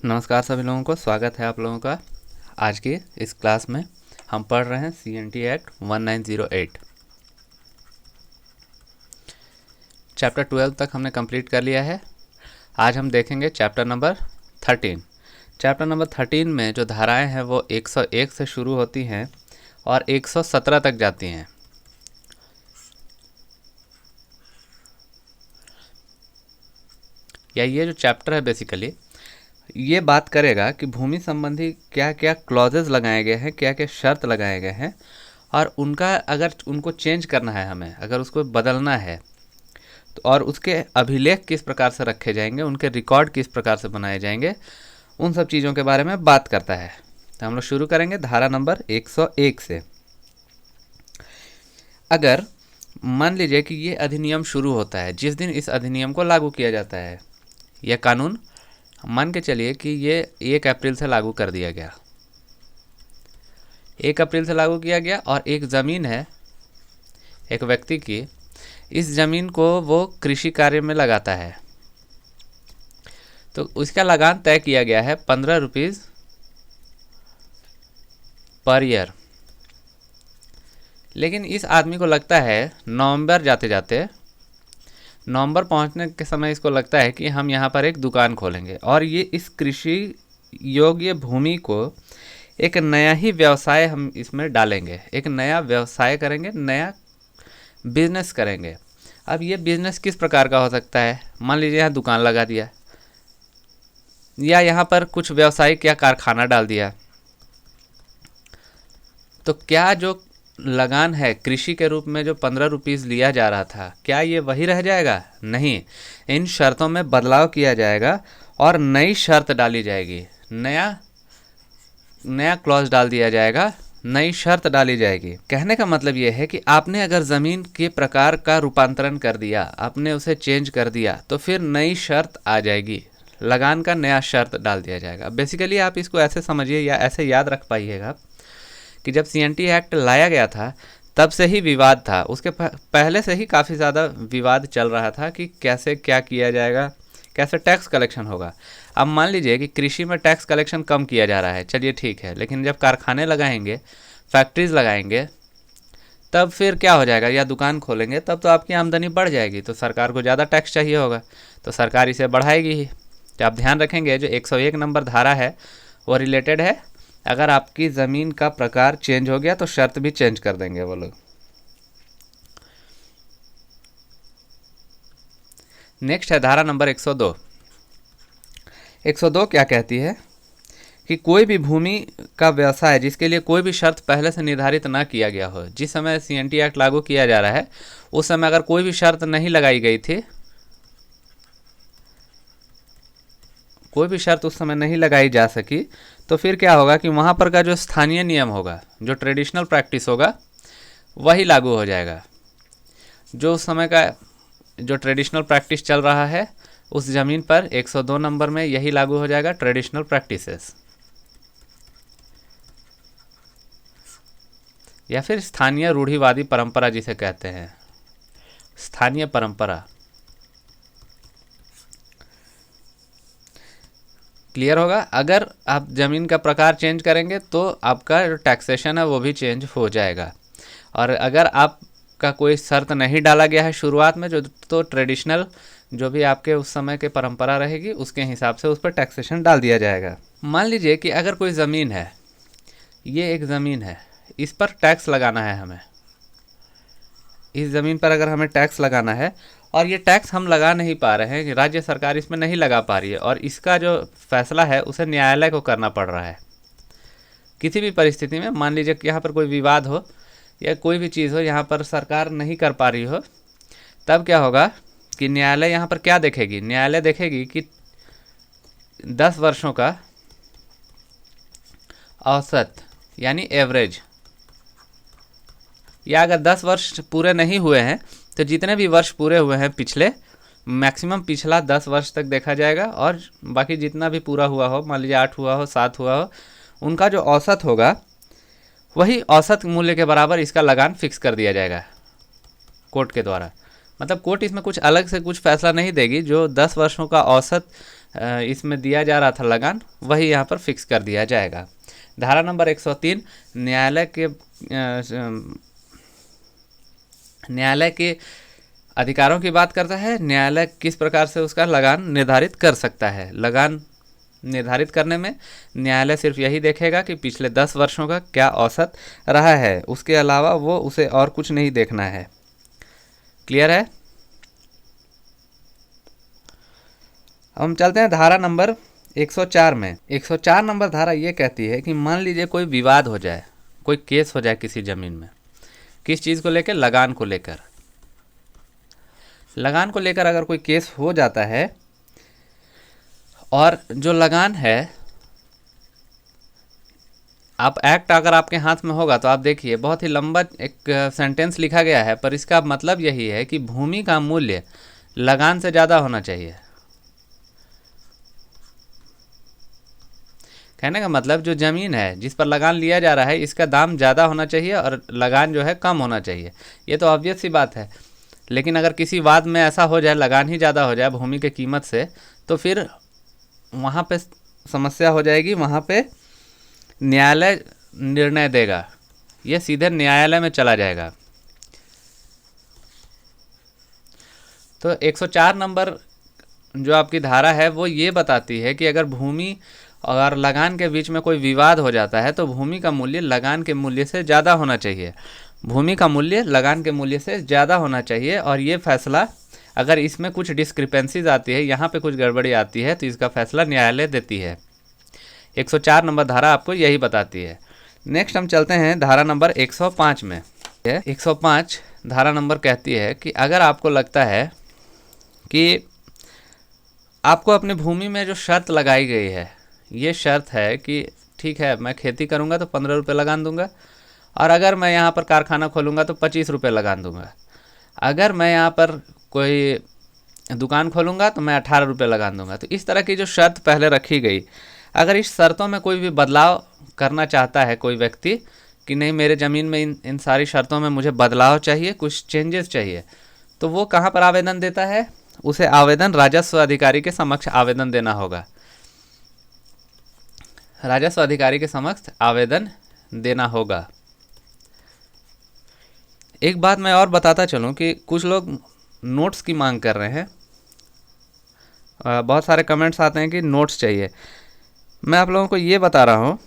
नमस्कार सभी लोगों को, स्वागत है आप लोगों का। आज की इस क्लास में हम पढ़ रहे हैं CNT एक्ट 1908। चैप्टर 12 तक हमने कंप्लीट कर लिया है। आज हम देखेंगे चैप्टर नंबर 13। चैप्टर नंबर 13 में जो धाराएं हैं वो 101 से शुरू होती हैं और 117 तक जाती हैं। या ये जो चैप्टर है बेसिकली ये बात करेगा कि भूमि संबंधी क्या क्या क्लॉजेज लगाए गए हैं, क्या क्या शर्त लगाए गए हैं, और उनका अगर उनको चेंज करना है, हमें अगर उसको बदलना है तो और उसके अभिलेख किस प्रकार से रखे जाएंगे, उनके रिकॉर्ड किस प्रकार से बनाए जाएंगे, उन सब चीज़ों के बारे में बात करता है। तो हम लोग शुरू करेंगे धारा नंबर 101 से। अगर मान लीजिए कि ये अधिनियम शुरू होता है जिस दिन इस अधिनियम को लागू किया जाता है, यह कानून मान के चलिए कि ये 1 अप्रैल से लागू कर दिया गया, 1 अप्रैल से लागू किया गया, और एक ज़मीन है एक व्यक्ति की, इस ज़मीन को वो कृषि कार्य में लगाता है, तो उसका लगान तय किया गया है 15 रुपीज़ पर ईयर। लेकिन इस आदमी को लगता है नवंबर जाते जाते, नवंबर पहुंचने के समय इसको लगता है कि हम यहाँ पर एक दुकान खोलेंगे और ये इस कृषि योग्य भूमि को एक नया ही व्यवसाय हम इसमें डालेंगे, एक नया व्यवसाय करेंगे, नया बिजनेस करेंगे। अब ये बिजनेस किस प्रकार का हो सकता है? मान लीजिए यहाँ दुकान लगा दिया, या यहाँ पर कुछ व्यावसायिक या कारखाना डाल दिया, तो क्या जो लगान है कृषि के रूप में जो 15 रुपीज़ लिया जा रहा था, क्या ये वही रह जाएगा? नहीं, इन शर्तों में बदलाव किया जाएगा और नई शर्त डाली जाएगी, नया क्लॉज डाल दिया जाएगा, नई शर्त डाली जाएगी। कहने का मतलब ये है कि आपने अगर ज़मीन के प्रकार का रूपांतरण कर दिया, आपने उसे चेंज कर दिया, तो फिर नई शर्त आ जाएगी, लगान का नया शर्त डाल दिया जाएगा। बेसिकली आप इसको ऐसे समझिए या ऐसे याद रख पाइएगा कि जब CNT एक्ट लाया गया था तब से ही विवाद था, उसके पहले से ही काफ़ी ज़्यादा विवाद चल रहा था कि कैसे क्या किया जाएगा, कैसे टैक्स कलेक्शन होगा। अब मान लीजिए कि कृषि में टैक्स कलेक्शन कम किया जा रहा है, चलिए ठीक है, लेकिन जब कारखाने लगाएंगे, फैक्ट्रीज लगाएंगे, तब फिर क्या हो जाएगा, या दुकान खोलेंगे, तब तो आपकी आमदनी बढ़ जाएगी, तो सरकार को ज़्यादा टैक्स चाहिए होगा, तो सरकार इसे बढ़ाएगी ही। तो आप ध्यान रखेंगे जो 101 नंबर धारा है वो रिलेटेड है, अगर आपकी ज़मीन का प्रकार चेंज हो गया तो शर्त भी चेंज कर देंगे वो लोग। नेक्स्ट है धारा नंबर 102। 102 क्या कहती है कि कोई भी भूमि का व्यवसाय जिसके लिए कोई भी शर्त पहले से निर्धारित ना किया गया हो, जिस समय CNT एक्ट लागू किया जा रहा है उस समय अगर कोई भी शर्त नहीं लगाई गई थी, कोई भी शर्त उस समय नहीं लगाई जा सकी, तो फिर क्या होगा कि वहाँ पर का जो स्थानीय नियम होगा, जो ट्रेडिशनल प्रैक्टिस होगा, वही लागू हो जाएगा। जो उस समय का जो ट्रेडिशनल प्रैक्टिस चल रहा है उस ज़मीन पर 102 नंबर में यही लागू हो जाएगा, ट्रेडिशनल प्रैक्टिसेस, या फिर स्थानीय रूढ़िवादी परंपरा जिसे कहते हैं, स्थानीय परंपरा। क्लियर होगा? अगर आप ज़मीन का प्रकार चेंज करेंगे तो आपका जो टैक्सेशन है वो भी चेंज हो जाएगा, और अगर आपका कोई शर्त नहीं डाला गया है शुरुआत में, जो तो ट्रेडिशनल जो भी आपके उस समय के परंपरा रहेगी उसके हिसाब से उस पर टैक्सेशन डाल दिया जाएगा। मान लीजिए कि अगर कोई ज़मीन है, ये एक ज़मीन है, इस पर टैक्स लगाना है हमें, इस ज़मीन पर अगर हमें टैक्स लगाना है और ये टैक्स हम लगा नहीं पा रहे हैं, राज्य सरकार इसमें नहीं लगा पा रही है, और इसका जो फैसला है उसे न्यायालय को करना पड़ रहा है। किसी भी परिस्थिति में मान लीजिए कि यहाँ पर कोई विवाद हो या कोई भी चीज़ हो, यहाँ पर सरकार नहीं कर पा रही हो, तब क्या होगा कि न्यायालय यहाँ पर क्या देखेगी? न्यायालय देखेगी कि 10 वर्षों का औसत यानी एवरेज, या अगर 10 वर्ष पूरे नहीं हुए हैं तो जितने भी वर्ष पूरे हुए हैं पिछले, मैक्सिमम पिछला 10 वर्ष तक देखा जाएगा, और बाकी जितना भी पूरा हुआ हो, मान लीजिए 8 हुआ हो, 7 हुआ हो, उनका जो औसत होगा वही औसत मूल्य के बराबर इसका लगान फिक्स कर दिया जाएगा कोर्ट के द्वारा। मतलब कोर्ट इसमें कुछ अलग से कुछ फैसला नहीं देगी, जो 10 वर्षों का औसत इसमें दिया जा रहा था लगान, वही यहाँ पर फिक्स कर दिया जाएगा। धारा नंबर 103 न्यायालय के अधिकारों की बात करता है। न्यायालय किस प्रकार से उसका लगान निर्धारित कर सकता है। लगान निर्धारित करने में न्यायालय सिर्फ यही देखेगा कि पिछले 10 वर्षों का क्या औसत रहा है, उसके अलावा वो उसे और कुछ नहीं देखना है। क्लियर है। हम चलते हैं धारा नंबर 104 में। 104 नंबर धारा ये कहती है कि मान लीजिए कोई विवाद हो जाए, कोई केस हो जाए किसी ज़मीन में, किस चीज़ को लेकर, लगान को लेकर। लगान को लेकर अगर कोई केस हो जाता है और जो लगान है, आप एक्ट अगर आपके हाथ में होगा तो आप देखिए बहुत ही लंबा एक सेंटेंस लिखा गया है, पर इसका मतलब यही है कि भूमि का मूल्य लगान से ज़्यादा होना चाहिए। कहने का मतलब जो ज़मीन है जिस पर लगान लिया जा रहा है, इसका दाम ज़्यादा होना चाहिए और लगान जो है कम होना चाहिए। ये तो ऑब्वियस सी बात है। लेकिन अगर किसी वाद में ऐसा हो जाए, लगान ही ज़्यादा हो जाए भूमि के कीमत से, तो फिर वहाँ पे समस्या हो जाएगी। वहाँ पे न्यायालय निर्णय देगा, ये सीधे न्यायालय में चला जाएगा। तो 104 नंबर जो आपकी धारा है वो ये बताती है कि अगर भूमि और लगान के बीच में कोई विवाद हो जाता है तो भूमि का मूल्य लगान के मूल्य से ज़्यादा होना चाहिए। भूमि का मूल्य लगान के मूल्य से ज़्यादा होना चाहिए। और ये फैसला, अगर इसमें कुछ डिस्क्रिपेंसीज आती है, यहाँ पे कुछ गड़बड़ी आती है, तो इसका फैसला न्यायालय देती है। 104 नंबर धारा आपको यही बताती है। नेक्स्ट हम चलते हैं धारा नंबर 105 में। 105 धारा नंबर कहती है कि अगर आपको लगता है कि आपको अपनी भूमि में जो शर्त लगाई गई है, ये शर्त है कि ठीक है मैं खेती करूँगा तो 15 रुपये लगान दूंगा, और अगर मैं यहाँ पर कारखाना खोलूँगा तो 25 रुपये लगान दूंगा, अगर मैं यहाँ पर कोई दुकान खोलूँगा तो मैं 18 रुपये लगान दूंगा। तो इस तरह की जो शर्त पहले रखी गई, अगर इस शर्तों में कोई भी बदलाव करना चाहता है कोई व्यक्ति कि नहीं मेरे ज़मीन में इन सारी शर्तों में मुझे बदलाव चाहिए, कुछ चेंजेस चाहिए, तो वो कहाँ पर आवेदन देता है? उसे आवेदन राजस्व अधिकारी के समक्ष आवेदन देना होगा। राजस्व अधिकारी के समक्ष आवेदन देना होगा। एक बात मैं और बताता चलूं कि कुछ लोग नोट्स की मांग कर रहे हैं। बहुत सारे कमेंट्स आते हैं कि नोट्स चाहिए। मैं आप लोगों को ये बता रहा हूँ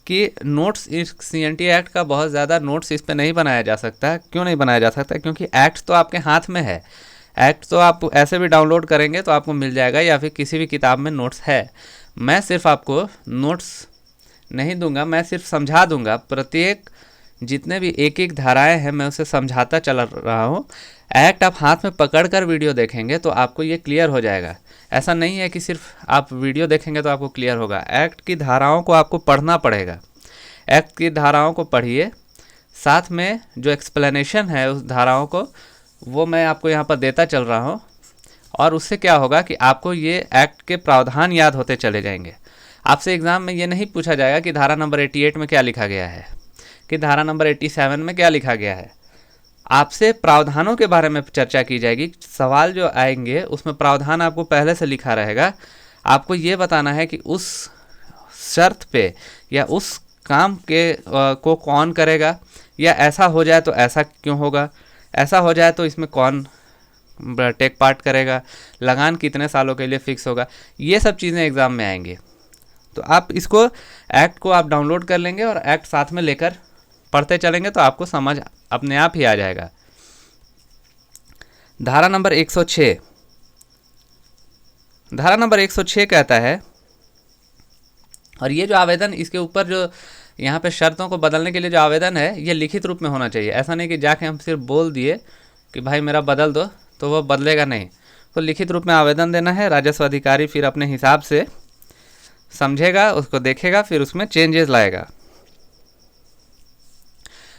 कि नोट्स, इस CNT एक्ट का बहुत ज़्यादा नोट्स इस पे नहीं बनाया जा सकता। क्यों नहीं बनाया जा सकता? क्योंकि एक्ट तो आपके हाथ में है। एक्ट तो आप ऐसे भी डाउनलोड करेंगे तो आपको मिल जाएगा, या फिर किसी भी किताब में नोट्स है। मैं सिर्फ आपको नोट्स नहीं दूंगा, मैं सिर्फ समझा दूंगा। प्रत्येक जितने भी एक एक धाराएं हैं मैं उसे समझाता चल रहा हूँ। एक्ट आप हाथ में पकड़कर वीडियो देखेंगे तो आपको ये क्लियर हो जाएगा। ऐसा नहीं है कि सिर्फ आप वीडियो देखेंगे तो आपको क्लियर होगा। एक्ट की धाराओं को आपको पढ़ना पड़ेगा। एक्ट की धाराओं को पढ़िए, साथ में जो एक्सप्लेनेशन है उस धाराओं को वो मैं आपको यहाँ पर देता चल रहा हूँ। और उससे क्या होगा कि आपको ये एक्ट के प्रावधान याद होते चले जाएंगे। आपसे एग्ज़ाम में ये नहीं पूछा जाएगा कि धारा नंबर 88 में क्या लिखा गया है, कि धारा नंबर 87 में क्या लिखा गया है। आपसे प्रावधानों के बारे में चर्चा की जाएगी। सवाल जो आएंगे उसमें प्रावधान आपको पहले से लिखा रहेगा। आपको ये बताना है कि उस शर्त पे या उस काम के को कौन करेगा, या ऐसा हो जाए तो ऐसा क्यों होगा, ऐसा हो जाए तो इसमें कौन टेक पार्ट करेगा, लगान कितने सालों के लिए फिक्स होगा। ये सब चीज़ें एग्ज़ाम में आएंगी। तो आप इसको, एक्ट को आप डाउनलोड कर लेंगे और एक्ट साथ में लेकर पढ़ते चलेंगे तो आपको समझ अपने आप ही आ जाएगा। धारा नंबर 106, धारा नंबर 106 कहता है, और ये जो आवेदन, इसके ऊपर जो यहाँ पे शर्तों को बदलने के लिए जो आवेदन है ये लिखित रूप में होना चाहिए। ऐसा नहीं कि जाके हम सिर्फ बोल दिए कि भाई मेरा बदल दो, तो वो बदलेगा नहीं। तो लिखित रूप में आवेदन देना है। राजस्व अधिकारी फिर अपने हिसाब से समझेगा, उसको देखेगा, फिर उसमें चेंजेस लाएगा।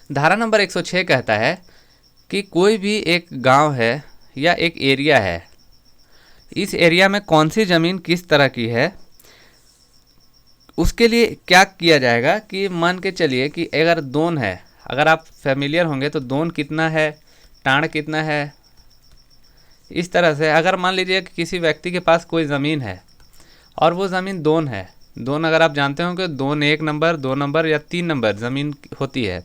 धारा नंबर 106 कहता है कि कोई भी एक गांव है या एक एरिया है, इस एरिया में कौन सी ज़मीन किस तरह की है, उसके लिए क्या किया जाएगा कि मान के चलिए कि अगर दोन है, अगर आप फैमिलियर होंगे तो दोन कितना है, टाण कितना है, इस तरह से। अगर मान लीजिए कि किसी व्यक्ति के पास कोई ज़मीन है और वो ज़मीन दोन है। दोन अगर आप जानते हो कि दोन 1 नंबर, 2 नंबर या 3 नंबर ज़मीन होती है।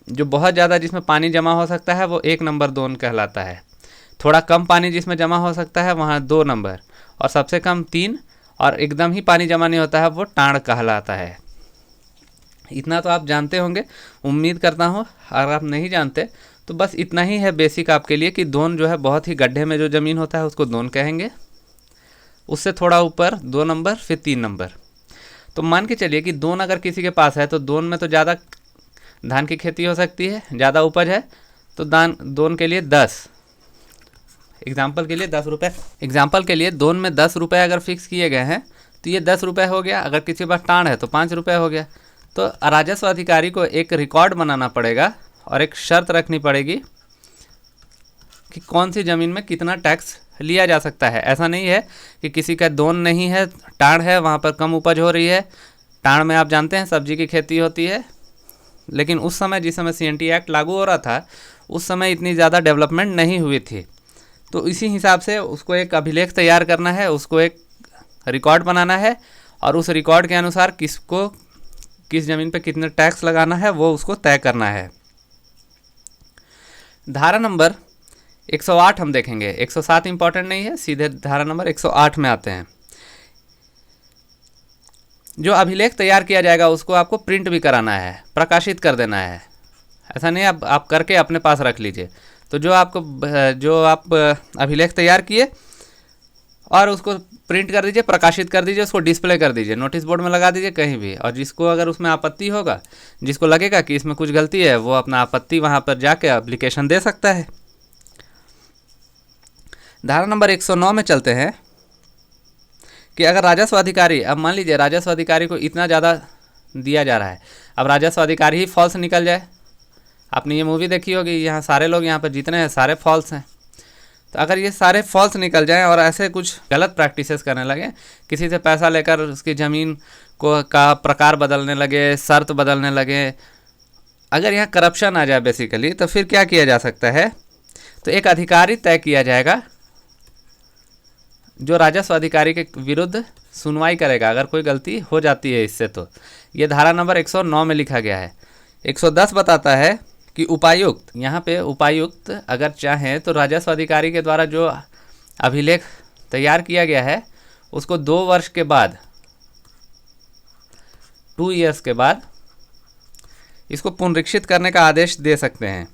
जो बहुत ज़्यादा जिसमें पानी जमा हो सकता है वो 1 नंबर दोन कहलाता है। थोड़ा कम पानी जिसमें जमा हो सकता है वहाँ 2 नंबर, और सबसे कम 3, और एकदम ही पानी जमा नहीं होता है वो टाण कहलाता है। इतना तो आप जानते होंगे, उम्मीद करता हूँ। अगर आप नहीं जानते तो बस इतना ही है बेसिक आपके लिए कि दोन जो है बहुत ही गड्ढे में जो ज़मीन होता है उसको दोन कहेंगे। उससे थोड़ा ऊपर 2 नंबर, फिर 3 नंबर। तो मान के चलिए कि दोन अगर किसी के पास है तो दोन में तो ज़्यादा धान की खेती हो सकती है, ज़्यादा उपज है, तो दोन के लिए 10, एग्जाम्पल के लिए 10 रुपये, एग्जाम्पल के लिए दोन में 10 रुपये अगर फिक्स किए गए हैं तो ये 10 रुपये हो गया। अगर किसी के पास टाण है तो 5 रुपये हो गया। तो राजस्व अधिकारी को एक रिकॉर्ड बनाना पड़ेगा और एक शर्त रखनी पड़ेगी कि कौन सी ज़मीन में कितना टैक्स लिया जा सकता है। ऐसा नहीं है कि किसी का दोन नहीं है, टाण है, वहाँ पर कम उपज हो रही है। टाण में आप जानते हैं सब्जी की खेती होती है, लेकिन उस समय जिस समय CNT एक्ट लागू हो रहा था उस समय इतनी ज़्यादा डेवलपमेंट नहीं हुई थी। तो इसी हिसाब से उसको एक अभिलेख तैयार करना है, उसको एक रिकॉर्ड बनाना है, और उस रिकॉर्ड के अनुसार किसको किस ज़मीन पे कितने टैक्स लगाना है वो उसको तय करना है। धारा नंबर 108 हम देखेंगे। 107 इंपॉर्टेंट नहीं है, सीधे धारा नंबर 108 में आते हैं। जो अभिलेख तैयार किया जाएगा उसको आपको प्रिंट भी कराना है, प्रकाशित कर देना है। ऐसा नहीं आप करके अपने पास रख लीजिए। तो जो आप अभिलेख तैयार किए और उसको प्रिंट कर दीजिए, प्रकाशित कर दीजिए, उसको डिस्प्ले कर दीजिए, नोटिस बोर्ड में लगा दीजिए कहीं भी। और जिसको अगर उसमें आपत्ति होगा, जिसको लगेगा कि इसमें कुछ गलती है, वो अपना आपत्ति वहाँ पर जाके एप्लीकेशन दे सकता है। धारा नंबर 109 में चलते हैं कि अगर राजस्व अधिकारी, अब मान लीजिए राजस्व अधिकारी को इतना ज़्यादा दिया जा रहा है, अब राजस्व अधिकारी ही फॉल्स निकल जाए। आपने ये मूवी देखी होगी, यहाँ सारे लोग यहाँ पर जितने हैं सारे फॉल्स हैं। तो अगर ये सारे फॉल्स निकल जाएं और ऐसे कुछ गलत प्रैक्टिसेस करने लगे, किसी से पैसा लेकर उसकी ज़मीन का प्रकार बदलने लगे, शर्त बदलने लगे, अगर यहाँ करप्शन आ जाए बेसिकली, तो फिर क्या किया जा सकता है? तो एक अधिकारी तय किया जाएगा जो राजस्व अधिकारी के विरुद्ध सुनवाई करेगा अगर कोई गलती हो जाती है इससे। तो ये धारा नंबर 109 में लिखा गया है। 110 बताता है कि उपायुक्त, यहाँ पे उपायुक्त अगर चाहें तो राजस्व अधिकारी के द्वारा जो अभिलेख तैयार किया गया है उसको 2 वर्ष के बाद, 2 ईयर्स के बाद इसको पुनरीक्षित करने का आदेश दे सकते हैं।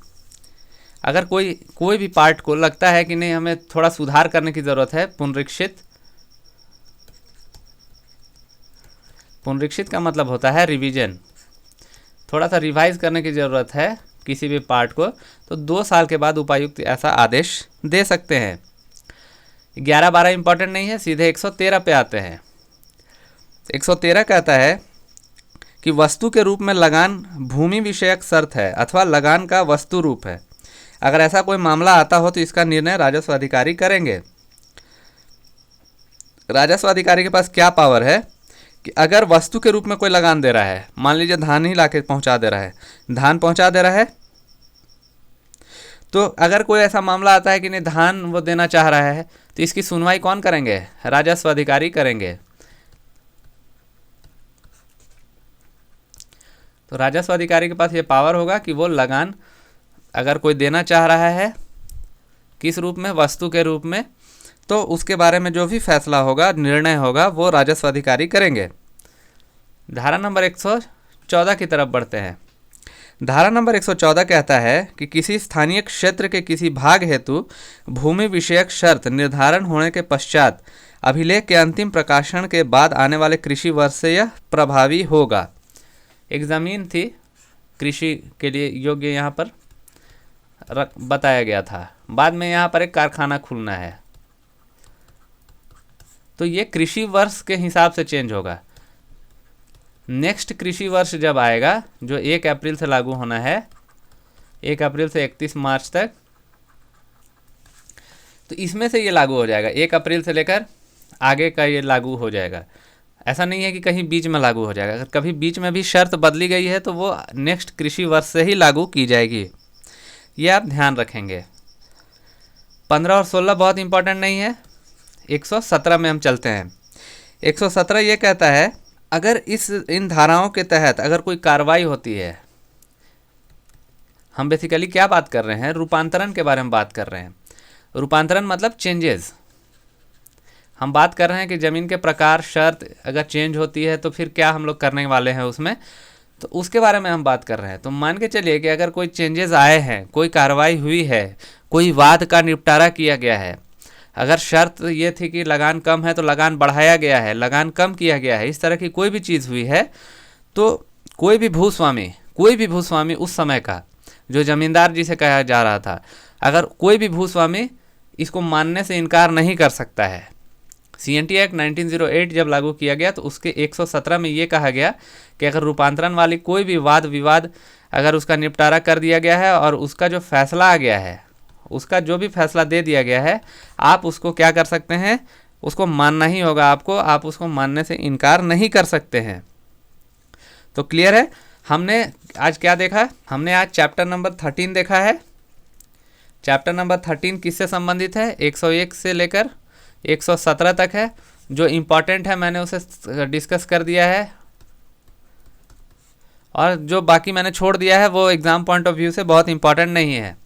अगर कोई भी पार्ट को लगता है कि नहीं हमें थोड़ा सुधार करने की ज़रूरत है, पुनरीक्षित का मतलब होता है रिवीजन, थोड़ा सा रिवाइज करने की ज़रूरत है किसी भी पार्ट को, तो 2 साल के बाद उपायुक्त ऐसा आदेश दे सकते हैं। 11-12 इंपॉर्टेंट नहीं है, सीधे 113 पे आते हैं। 113 कहता है कि वस्तु के रूप में लगान भूमि विषयक शर्त है अथवा लगान का वस्तु रूप है। अगर ऐसा कोई मामला आता हो तो इसका निर्णय राजस्व अधिकारी करेंगे। राजस्व अधिकारी के पास क्या पावर है कि अगर वस्तु के रूप में कोई लगान दे रहा है, मान लीजिए धान ही लाके पहुंचा दे रहा है, धान पहुंचा दे रहा है, तो अगर कोई ऐसा मामला आता है कि नहीं धान वो देना चाह रहा है, तो इसकी सुनवाई कौन करेंगे? राजस्व अधिकारी करेंगे। तो राजस्व अधिकारी के पास ये पावर होगा कि वो लगान अगर कोई देना चाह रहा है किस रूप में, वस्तु के रूप में, तो उसके बारे में जो भी फैसला होगा, निर्णय होगा, वो राजस्व अधिकारी करेंगे। धारा नंबर 114 की तरफ बढ़ते हैं। धारा नंबर 114 कहता है कि किसी स्थानीय क्षेत्र के किसी भाग हेतु भूमि विषयक शर्त निर्धारण होने के पश्चात अभिलेख के अंतिम प्रकाशन के बाद आने वाले कृषि वर्ष से यह प्रभावी होगा। एक ज़मीन थी कृषि के लिए योग्य, यहाँ पर बताया गया था, बाद में यहाँ पर एक कारखाना खुलना है, तो ये कृषि वर्ष के हिसाब से चेंज होगा। नेक्स्ट कृषि वर्ष जब आएगा, जो 1 अप्रैल से लागू होना है, 1 अप्रैल से 31 मार्च तक, तो इसमें से ये लागू हो जाएगा। 1 अप्रैल से लेकर आगे का ये लागू हो जाएगा। ऐसा नहीं है कि कहीं बीच में लागू हो जाएगा। अगर कभी बीच में भी शर्त बदली गई है तो वो नेक्स्ट कृषि वर्ष से ही लागू की जाएगी। ये आप ध्यान रखेंगे। 15 और 16 बहुत इंपॉर्टेंट नहीं है। 117 में हम चलते हैं। 117 ये कहता है अगर इन धाराओं के तहत अगर कोई कार्रवाई होती है, हम बेसिकली क्या बात कर रहे हैं, रूपांतरण के बारे में बात कर रहे हैं। रूपांतरण मतलब चेंजेस। हम बात कर रहे हैं कि ज़मीन के प्रकार शर्त अगर चेंज होती है तो फिर क्या हम लोग करने वाले हैं उसमें, तो उसके बारे में हम बात कर रहे हैं। तो मान के चलिए कि अगर कोई चेंजेस आए हैं, कोई कार्रवाई हुई है, कोई वाद का निपटारा किया गया है, अगर शर्त ये थी कि लगान कम है तो लगान बढ़ाया गया है, लगान कम किया गया है, इस तरह की कोई भी चीज़ हुई है, तो कोई भी भूस्वामी उस समय का जो ज़मींदार जिसे कहा जा रहा था, अगर कोई भी भूस्वामी इसको मानने से इनकार नहीं कर सकता है। CNT एक्ट 1908 जब लागू किया गया तो उसके 117 में ये कहा गया कि अगर रूपांतरण वाली कोई भी वाद विवाद अगर उसका निपटारा कर दिया गया है और उसका जो फैसला आ गया है, उसका जो भी फैसला दे दिया गया है, आप उसको क्या कर सकते हैं, उसको मानना ही होगा आपको, आप उसको मानने से इनकार नहीं कर सकते हैं। तो क्लियर है। हमने आज क्या देखा, हमने आज चैप्टर नंबर 13 देखा है। चैप्टर नंबर 13 किससे संबंधित है, 101 से लेकर 117 तक है। जो इम्पॉर्टेंट है मैंने उसे डिस्कस कर दिया है, और जो बाकी मैंने छोड़ दिया है वो एग्ज़ाम पॉइंट ऑफ व्यू से बहुत इंपॉर्टेंट नहीं है।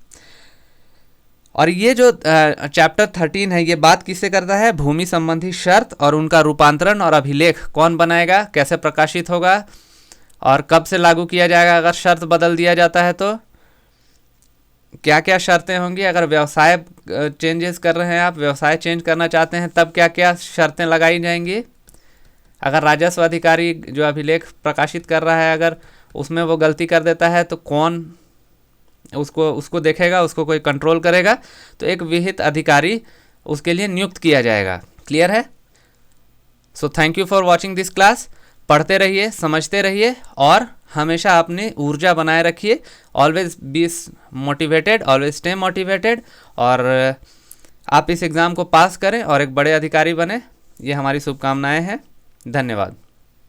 और ये जो चैप्टर 13 है ये बात किससे करता है, भूमि संबंधी शर्त और उनका रूपांतरण और अभिलेख कौन बनाएगा, कैसे प्रकाशित होगा और कब से लागू किया जाएगा, अगर शर्त बदल दिया जाता है तो क्या क्या शर्तें होंगी, अगर व्यवसाय चेंजेस कर रहे हैं, आप व्यवसाय चेंज करना चाहते हैं तब क्या क्या शर्तें लगाई जाएंगी, अगर राजस्व अधिकारी जो अभिलेख प्रकाशित कर रहा है अगर उसमें वो गलती कर देता है तो कौन उसको देखेगा, उसको कोई कंट्रोल करेगा, तो एक विहित अधिकारी उसके लिए नियुक्त किया जाएगा। क्लियर है। So thank you for watching this class. पढ़ते रहिए, समझते रहिए और हमेशा अपनी ऊर्जा बनाए रखिए। Always be motivated, always stay motivated, और आप इस एग्ज़ाम को पास करें और एक बड़े अधिकारी बने, ये हमारी शुभकामनाएं हैं। धन्यवाद।